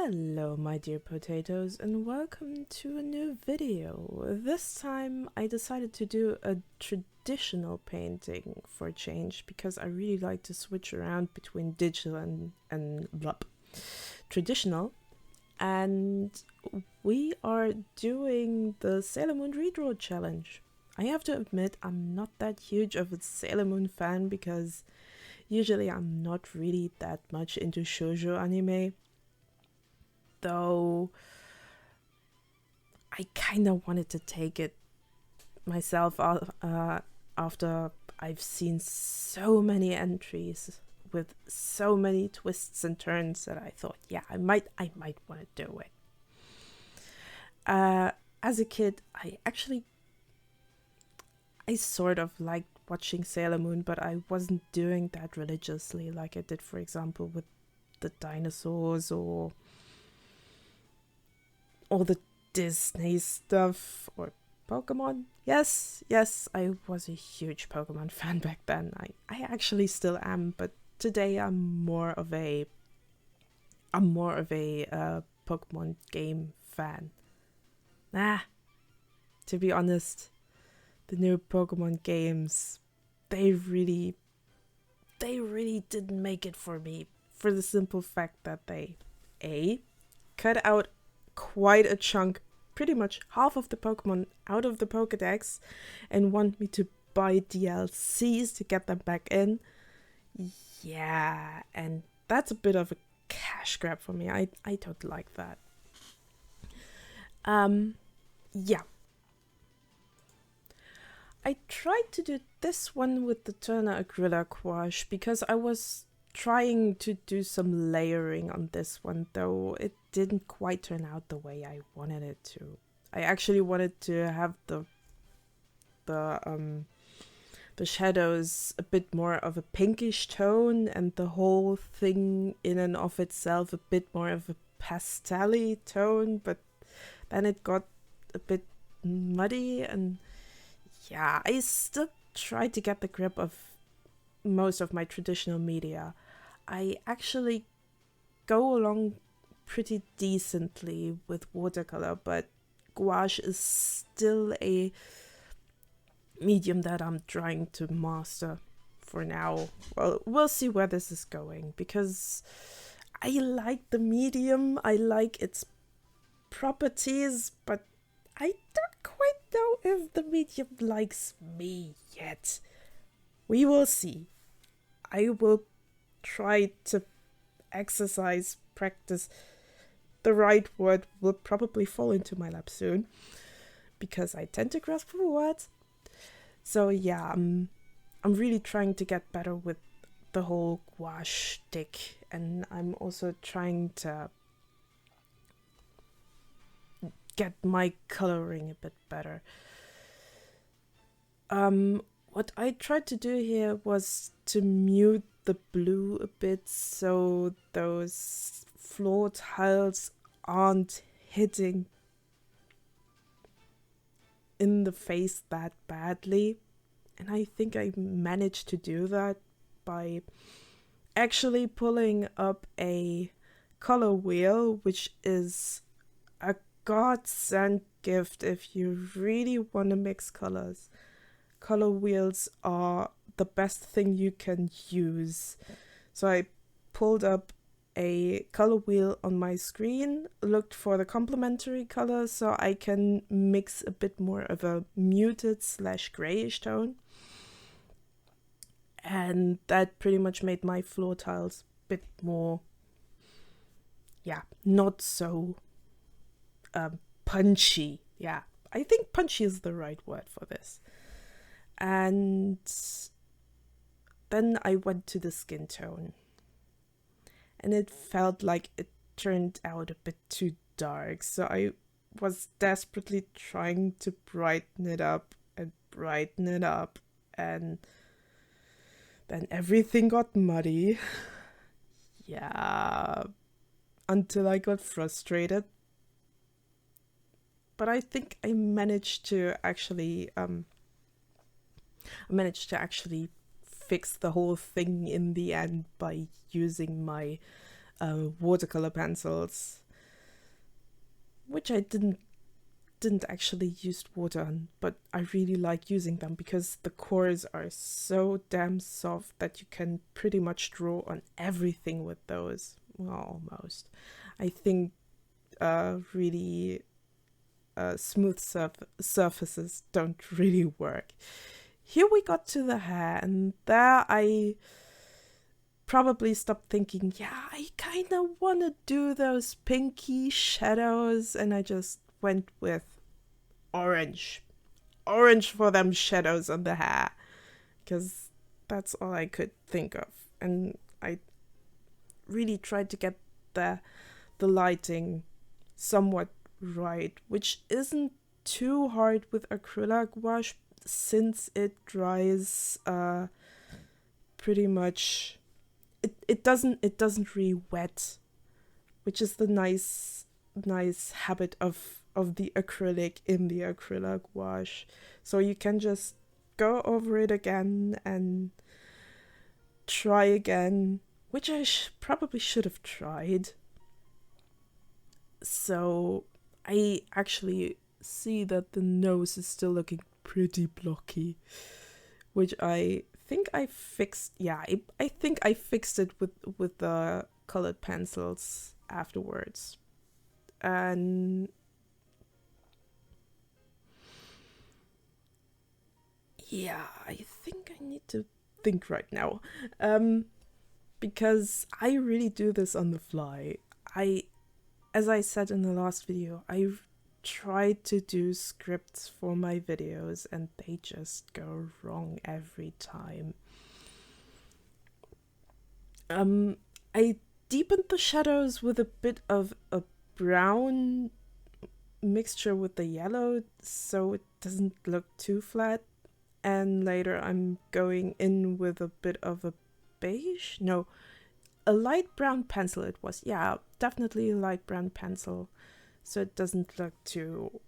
Hello my dear potatoes and welcome to a new video. This time I decided to do a traditional painting for a change because I really like to switch around between digital and traditional, and we are doing the Sailor Moon redraw challenge. I have to admit I'm not that huge of a Sailor Moon fan because usually I'm not really that much into shoujo anime. Though I kind of wanted to take it myself after I've seen so many entries with so many twists and turns that I thought, yeah, I might want to do it. As a kid, I sort of liked watching Sailor Moon, but I wasn't doing that religiously like I did, for example, with the dinosaurs or all the Disney stuff or Pokemon. Yes, I was a huge Pokemon fan back then. I actually still am, but today I'm more of a Pokemon game fan. To be honest, the new Pokemon games, they really didn't make it for me, for the simple fact that they cut out quite a chunk, pretty much half of the Pokemon out of the Pokédex, and want me to buy DLCs to get them back in. Yeah, and that's a bit of a cash grab for me. I don't like that. Yeah. I tried to do this one with the Turner Acryla gouache because I was trying to do some layering on this one, though it didn't quite turn out the way I wanted it to. I actually wanted to have the shadows a bit more of a pinkish tone, and the whole thing in and of itself a bit more of a pastel-y tone, but then it got a bit muddy, and yeah, I still tried to get the grip of most of my traditional media. I actually go along pretty decently with watercolor, but gouache is still a medium that I'm trying to master for now. Well, we'll see where this is going, because I like the medium, I like its properties, but I don't quite know if the medium likes me yet. We will see. I will try to practice. The right word will probably fall into my lap soon, because I tend to grasp for words. So yeah, I'm really trying to get better with the whole gouache stick, and I'm also trying to get my coloring a bit better. What I tried to do here was to mute the blue a bit so those floor tiles aren't hitting in the face that badly. And I think I managed to do that by actually pulling up a color wheel, which is a godsend gift if you really want to mix colors. Color wheels are the best thing you can use. So I pulled up a color wheel on my screen, looked for the complementary colors so I can mix a bit more of a muted / grayish tone. And that pretty much made my floor tiles a bit more, not so punchy. Yeah, I think punchy is the right word for this. And then I went to the skin tone, and it felt like it turned out a bit too dark, so I was desperately trying to brighten it up, and then everything got muddy. Yeah, until I got frustrated. But I think I managed to actually fix the whole thing in the end by using my watercolor pencils. which I didn't actually use water on, but I really like using them because the cores are so damn soft that you can pretty much draw on everything with those. Well, almost. I think really smooth surfaces don't really work. Here we got to the hair, and there I probably stopped thinking, yeah, I kind of want to do those pinky shadows, and I just went with orange for them shadows on the hair, because that's all I could think of. And I really tried to get the lighting somewhat right, which isn't too hard with acrylic gouache since it dries pretty much. It doesn't really wet, which is the nice habit of the acrylic in the acrylic gouache. So you can just go over it again and try again, which I probably should have tried. So I actually see that the nose is still looking pretty blocky, which I think I fixed. Yeah, I think I fixed it with the colored pencils afterwards. And yeah, I think I need to think right now. Because I really do this on the fly. As I said in the last video, I've tried to do scripts for my videos and they just go wrong every time. I deepened the shadows with a bit of a brown mixture with the yellow so it doesn't look too flat. And later I'm going in with a bit of a beige? No, a light brown pencil it was. Yeah, definitely a light brown pencil. So it doesn't look too...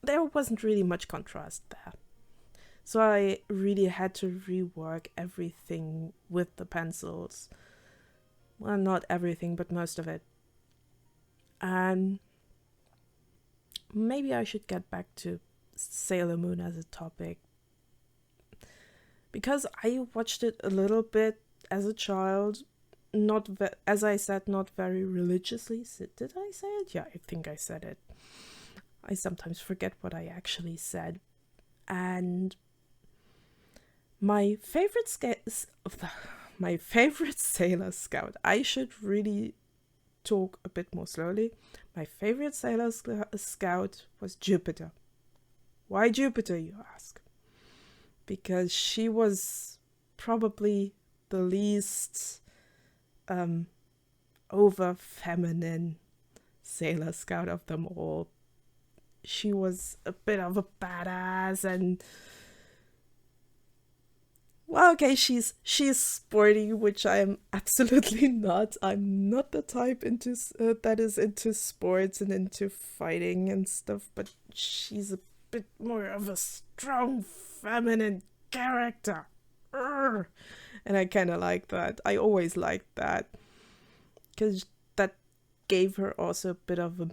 There wasn't really much contrast there. So I really had to rework everything with the pencils. Well, not everything, but most of it. And maybe I should get back to Sailor Moon as a topic. Because I watched it a little bit as a child. Not as I said, not very religiously. Did I say it? Yeah, I think I said it. I sometimes forget what I actually said. And my favorite Sailor Scout. I should really talk a bit more slowly. My favorite Sailor Scout was Jupiter. Why Jupiter, you ask? Because she was probably the least over feminine Sailor Scout of them all. She was a bit of a badass, and well, okay, she's sporty, which I'm absolutely not. I'm not the type that is into sports and into fighting and stuff, but she's a bit more of a strong feminine character. Urgh. And I kind of like that. I always liked that, because that gave her also a bit of a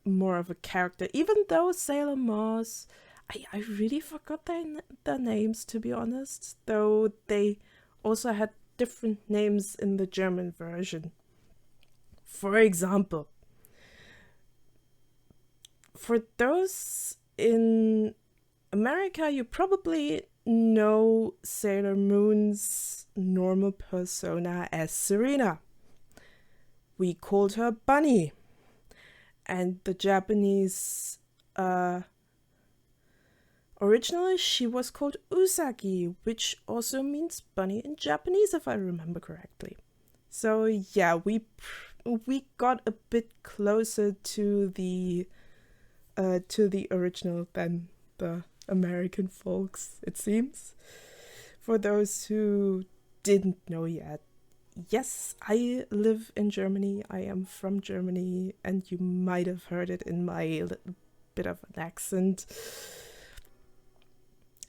more of a character. Even though Sailor Mars, I really forgot their names, to be honest. Though they also had different names in the German version. For example, for those in America, you probably know Sailor Moon's normal persona as Serena. We called her Bunny. And the Japanese, originally she was called Usagi, which also means bunny in Japanese, if I remember correctly. So yeah, we got a bit closer to the original than the American folks, it seems. For those who didn't know yet, yes, I live in Germany. I am from Germany, and you might have heard it in my bit of an accent.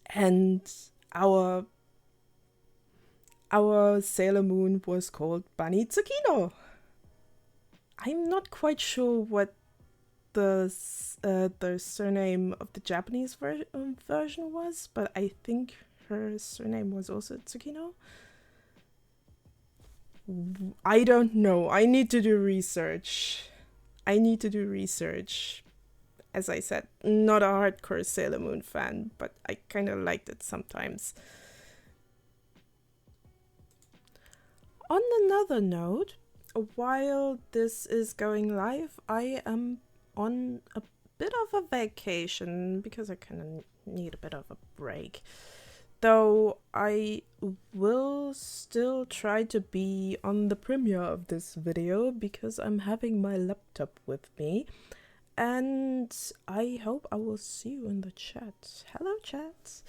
And our Sailor Moon was called Bunny Tsukino. I'm not quite sure what the surname of the Japanese version was, but I think her surname was also Tsukino. I don't know. I need to do research. As I said, not a hardcore Sailor Moon fan, but I kind of liked it sometimes. On another note, while this is going live, I am on a bit of a vacation because I kind of need a bit of a break. Though I will still try to be on the premiere of this video because I'm having my laptop with me. And I hope I will see you in the chat. Hello, chat.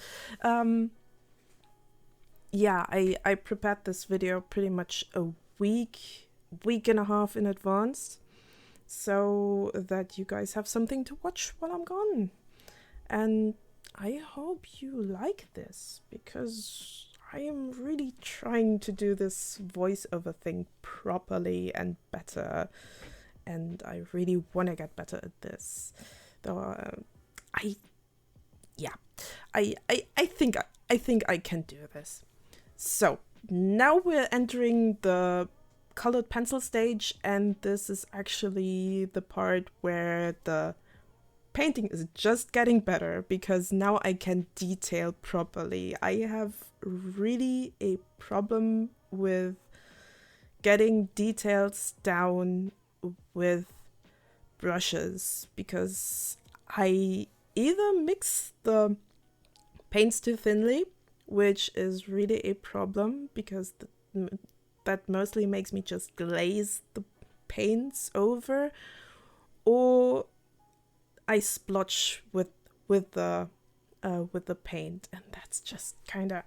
Yeah, I prepared this video pretty much a week and a half in advance, so that you guys have something to watch while I'm gone. And I hope you like this, because I am really trying to do this voiceover thing properly and better, and I really want to get better at this. Though I think I can do this. So now we're entering the colored pencil stage, and this is actually the part where the painting is just getting better, because now I can detail properly. I have really a problem with getting details down with brushes, because I either mix the paints too thinly, which is really a problem, because that mostly makes me just glaze the paints over, or I splotch with the paint, and that's just kind of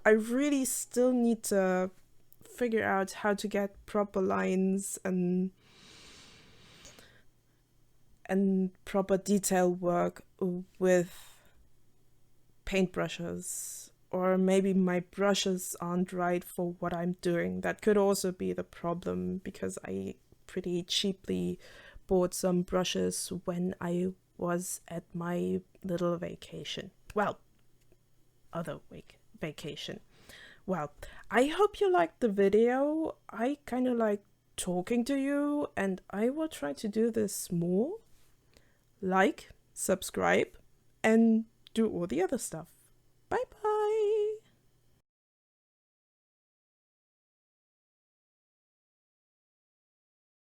I really still need to figure out how to get proper lines and proper detail work with paintbrushes. Or maybe my brushes aren't right for what I'm doing. That could also be the problem, because I pretty cheaply bought some brushes when I was at my little vacation. Well, other vacation. Well, I hope you liked the video. I kind of like talking to you, and I will try to do this more. Like, subscribe, and do all the other stuff.